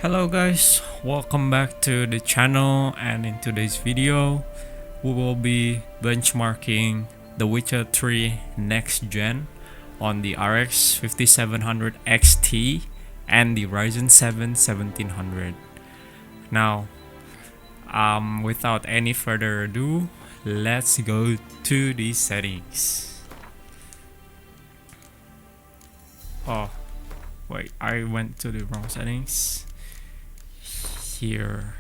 Hello guys, welcome back to the channel, and in today's video we will be benchmarking The Witcher 3 next gen on the RX 5700 XT and the Ryzen 7 1700. Now, without any further ado, let's go to the settings. Oh, wait, I went to the wrong settings. Here,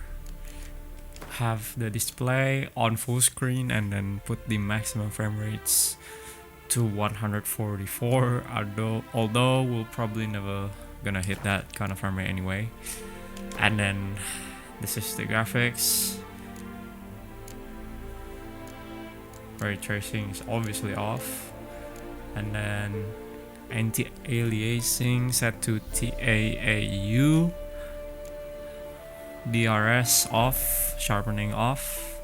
have the display on full screen and then put the maximum frame rates to 144, although we'll probably never gonna hit that kind of frame rate anyway. And then this is the graphics. Ray tracing is obviously off, and then anti-aliasing set to TAAU, DRS off, sharpening off,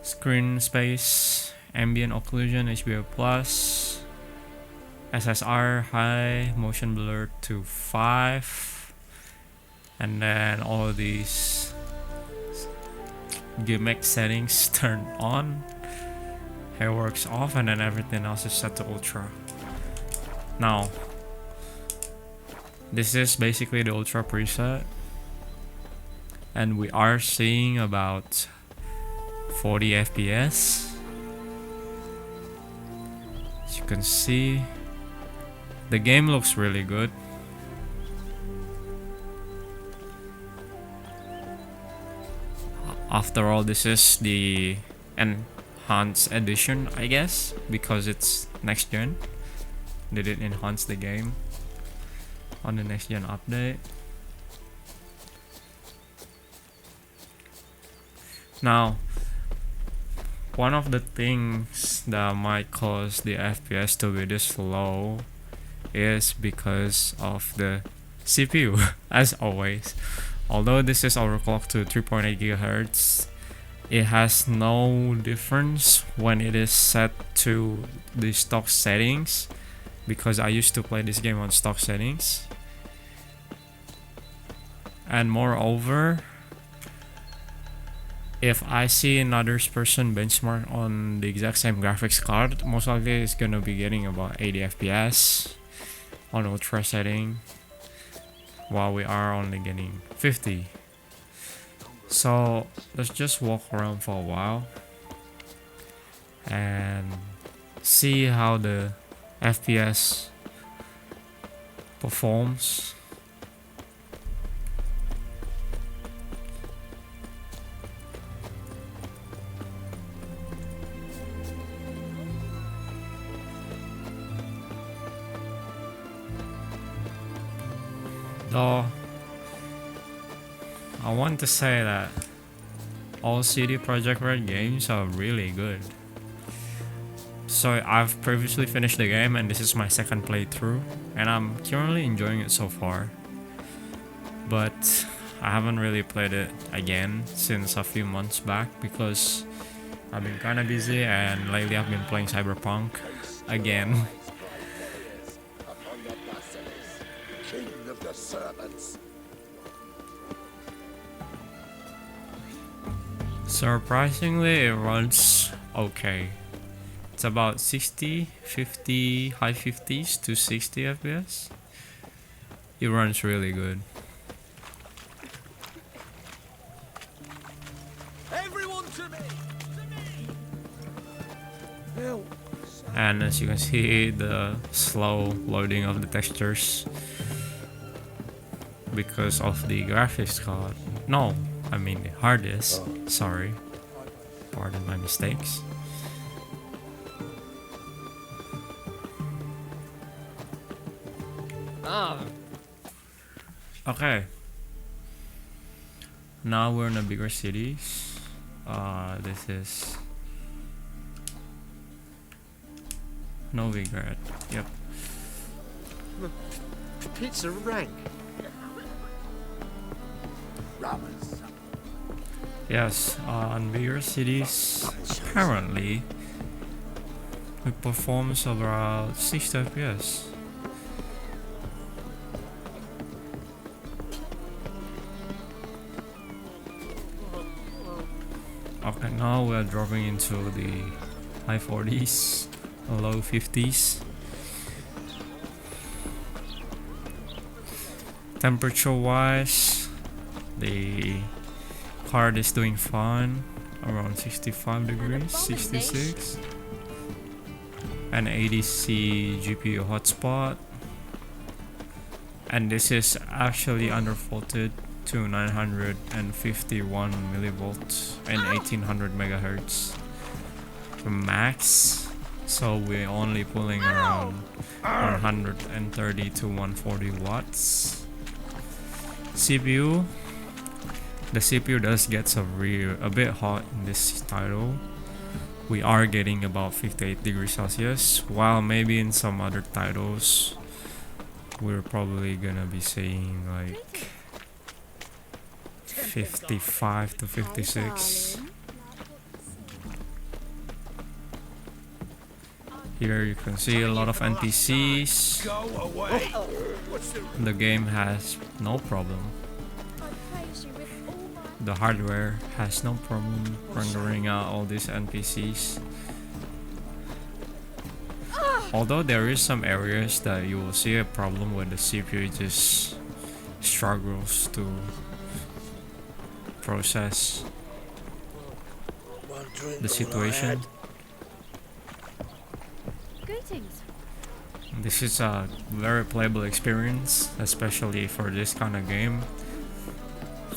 screen space, ambient occlusion HBO plus, SSR high, motion blur to 5, and then all of these gimmick settings turned on, hairworks off, and then everything else is set to ultra. Now, this is basically the ultra preset, and we are seeing about 40 FPS. As you can see, the game looks really good. After all, this is the enhanced edition, I guess, because it's next gen. They did enhance the game on the next gen update. Now, one of the things that might cause the FPS to be this low is because of the CPU, as always. Although this is overclocked to 3.8 GHz, it has no difference when it is set to the stock settings, because I used to play this game on stock settings. And moreover, if I see another person benchmark on the exact same graphics card, most likely it's gonna be getting about 80 FPS on ultra setting, while we are only getting 50. So let's just walk around for a while and see how the FPS performs. Though I want to say that all CD Projekt Red games are really good. So I've previously finished the game, and this is my second playthrough, and I'm currently enjoying it so far. But I haven't really played it again since a few months back, because I've been kinda busy, and lately I've been playing Cyberpunk again. Surprisingly, it runs okay. It's about 60, 50, high 50s to 60 FPS. It runs really good. Everyone to me! And as you can see, the slow loading of the textures because of the graphics card. No, I mean the hard disk. Sorry, pardon my mistakes. Okay, now we're in the bigger cities. This is Novigrad. Yep. Pizza rank. Yes, on bigger cities, apparently it performs about 60 FPS. Okay, now we're dropping into the high 40s, low 50s. Temperature wise, the card is doing fine, around 65 degrees, 66. An ADC GPU hotspot, and this is actually undervolted to 951 millivolts and 1800 megahertz max, so we're only pulling around 130 to 140 watts. CPU, the CPU does get a bit hot in this title. We are getting about 58 degrees Celsius, while maybe in some other titles we're probably gonna be seeing like 55 to 56. Here you can see a lot of NPCs. The game has no problem. The hardware has no problem rendering out all these NPCs. Although there is some areas that you will see a problem where the CPU just struggles to process the situation. Greetings. This is a very playable experience, especially for this kind of game.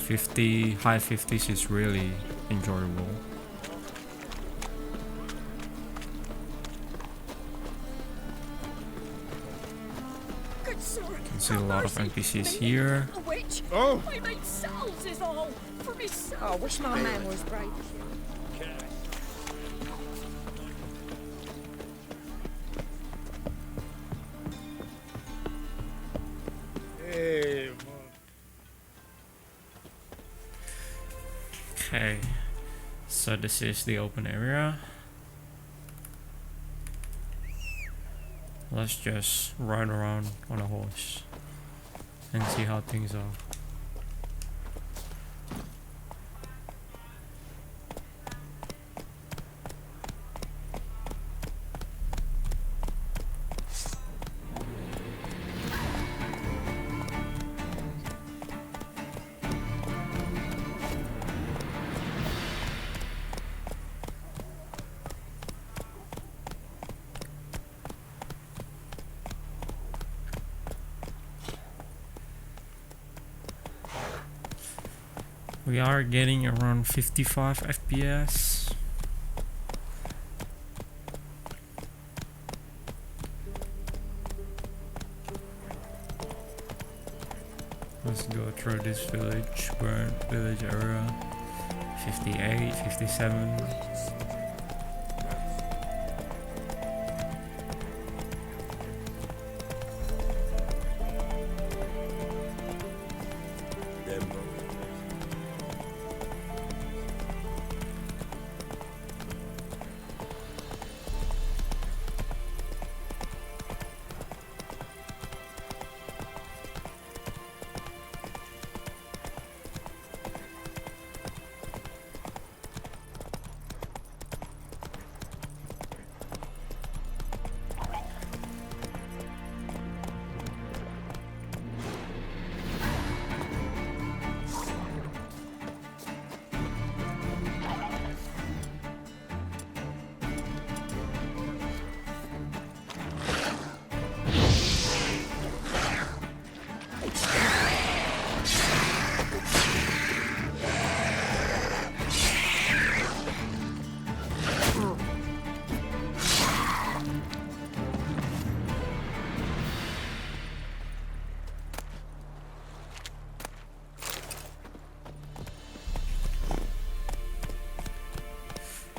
High 50s is really enjoyable. Good sir. You can see a lot of NPCs here. A witch. Oh! I made cells is all for myself. I wish my man was brave. Hey, Okay, so this is the open area. Let's just ride around on a horse and see how things are. We are getting around 55 FPS. Let's go through this burnt village area. 58, 57.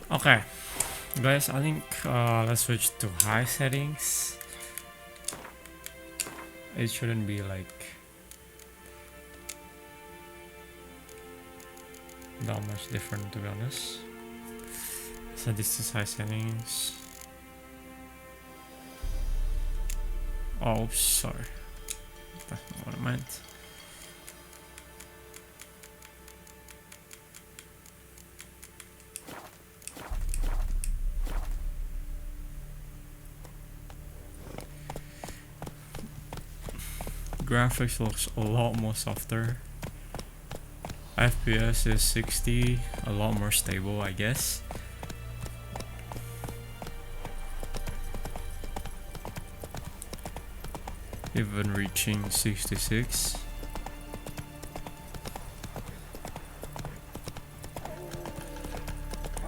Okay, guys, I think let's switch to high settings. It shouldn't be like that much different, to be honest. So this is high settings. Oh, sorry, that's not what I meant. graphics looks a lot more softer. FPS is 60, a lot more stable, I guess. Even reaching 66.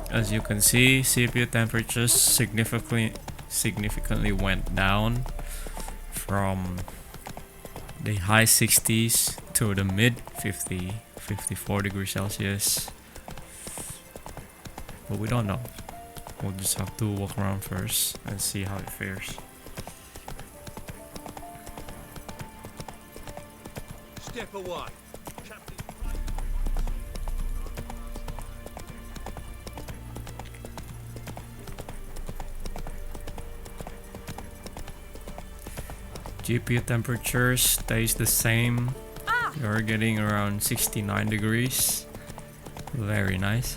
As you can see, CPU temperatures significantly went down from the high 60s to the mid 54 degrees Celsius. But we don't know. We'll just have to walk around first and see how it fares. Step away. GPU temperature stays the same. You're getting around 69 degrees. Very nice.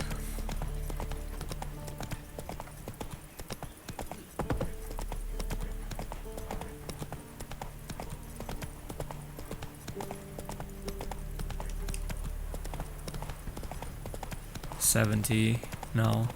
$70 now.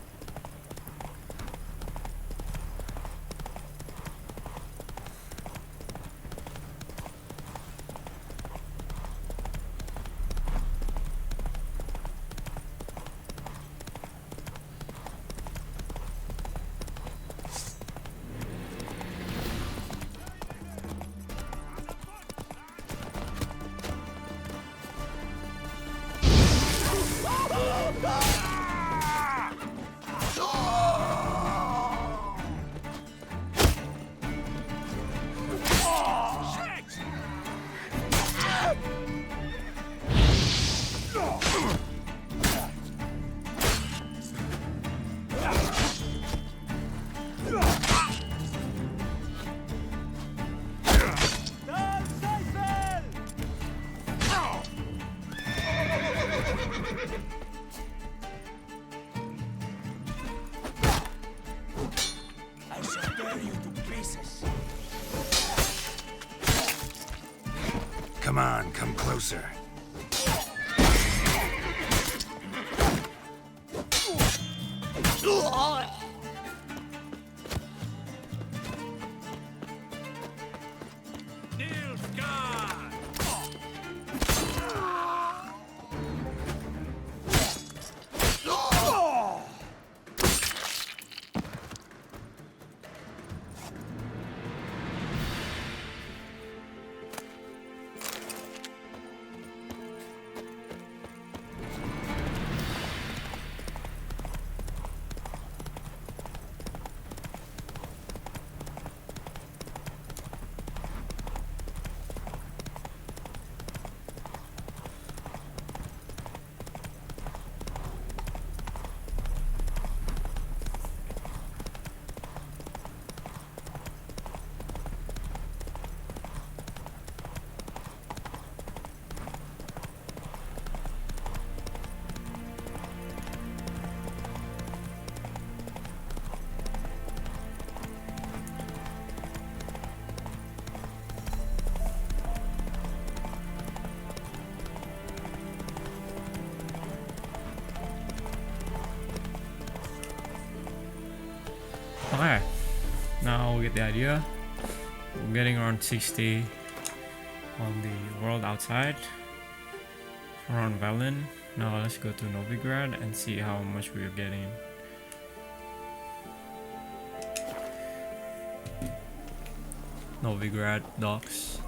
Come on, come closer. Okay, now we get the idea. We're getting around 60 on the world outside, around Valen. Now let's go to Novigrad and see how much we are getting. Novigrad docks.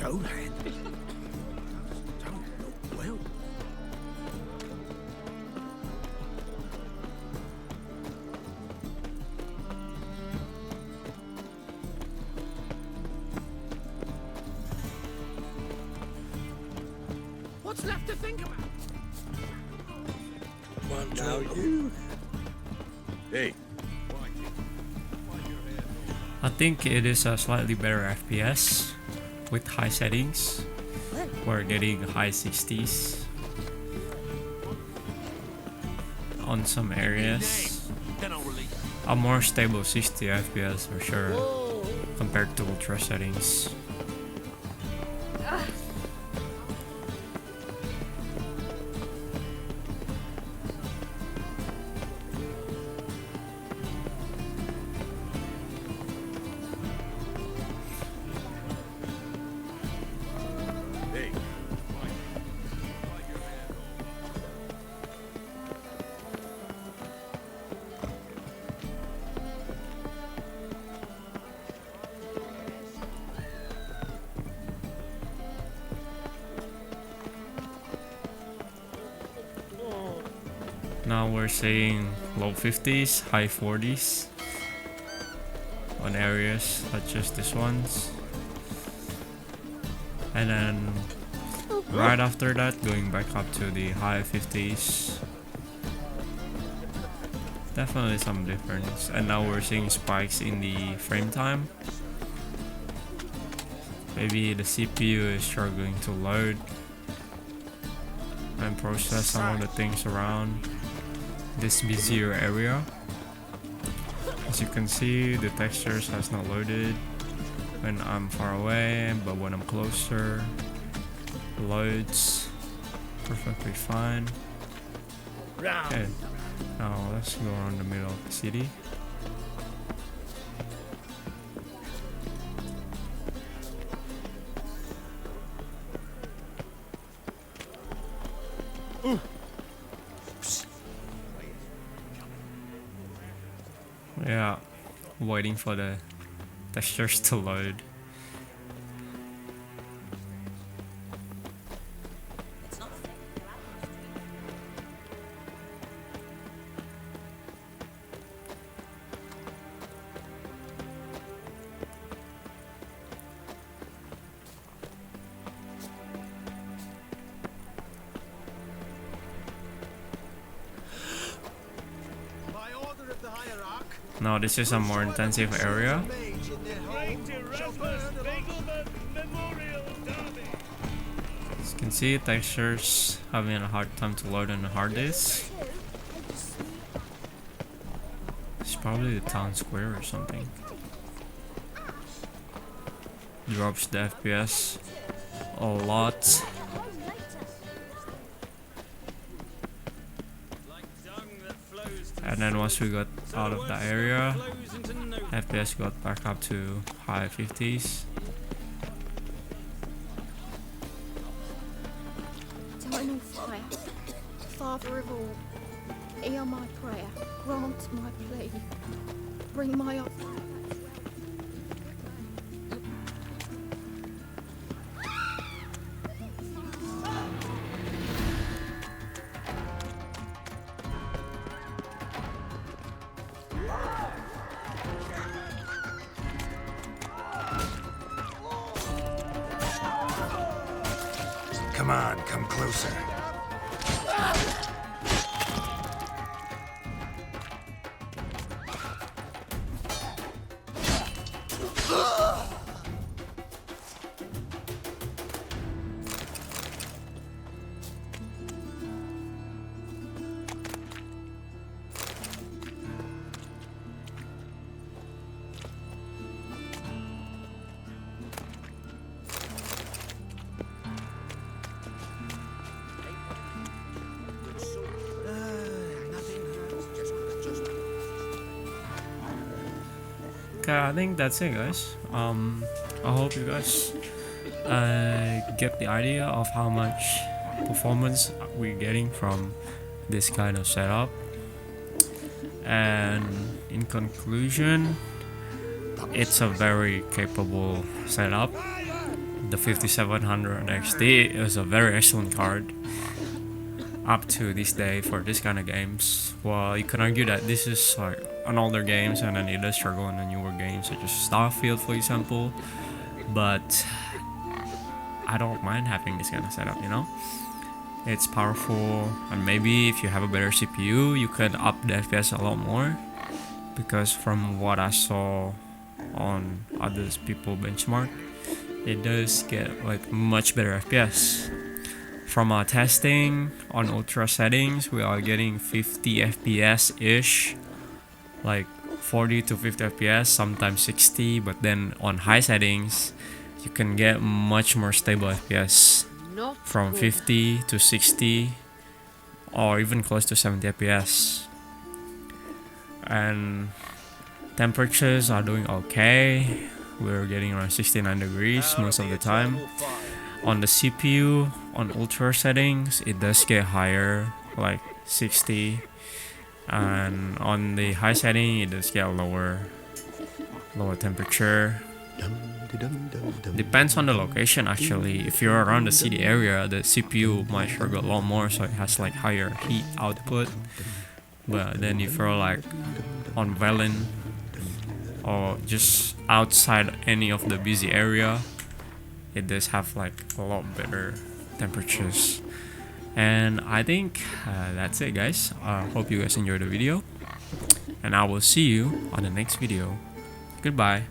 Go ahead. Don't look well. What's left to think about? One, now you. Hey. I think it is a slightly better FPS with high settings. We're getting high 60s. on some areas. Then I'll release. A more stable 60 FPS for sure compared to ultra settings. Hey. Now we're seeing low 50s, high 40s on areas such as this ones. And then right after that, going back up to the high 50s. Definitely some difference. And now we're seeing spikes in the frame time. Maybe the CPU is struggling to load and process some of the things around this busier area. As you can see, the textures has not loaded when I'm far away, but when I'm closer, it loads perfectly fine. Okay, now let's go around the middle of the city. Yeah, waiting for the textures to load. By order of the hierarch, Now this is a more intensive area. mage in their home shall burn along. As you can see, textures having a hard time to load on the hard disk. It's probably the town square or something. Drops the FPS a lot. And then once we got out of the area, FPS got back up to high 50s. Eternal fire, Father of all, hear my prayer, grant my plea, bring my offering. Come on, come closer. Okay, I think that's it, guys. I hope you guys get the idea of how much performance we're getting from this kind of setup. And in conclusion, it's a very capable setup. The 5700 XT is a very excellent card up to this day for this kind of games. Well, you can argue that this is like on older games and then it does struggle in the newer games such as Starfield, for example, but I don't mind having this kind of setup, you know. It's powerful, and maybe if you have a better CPU you could up the FPS a lot more, because from what I saw on others people benchmark, it does get like much better FPS. From our testing on ultra settings, we are getting 50 FPS ish, like 40 to 50 FPS, sometimes 60. But then on high settings, you can get much more stable FPS, from 50 to 60 or even close to 70 FPS. And temperatures are doing okay. We're getting around 69 degrees most of the time. On the CPU, on ultra settings, it does get higher, like 60. And on the high setting, it does get lower temperature. Depends on the location actually. If you're around the city area, the CPU might struggle a lot more, so it has like higher heat output. But then if you're like on Velen or just outside any of the busy area, it does have like a lot better temperatures. And I think that's it, guys. I hope you guys enjoyed the video, and I will see you on the next video. Goodbye.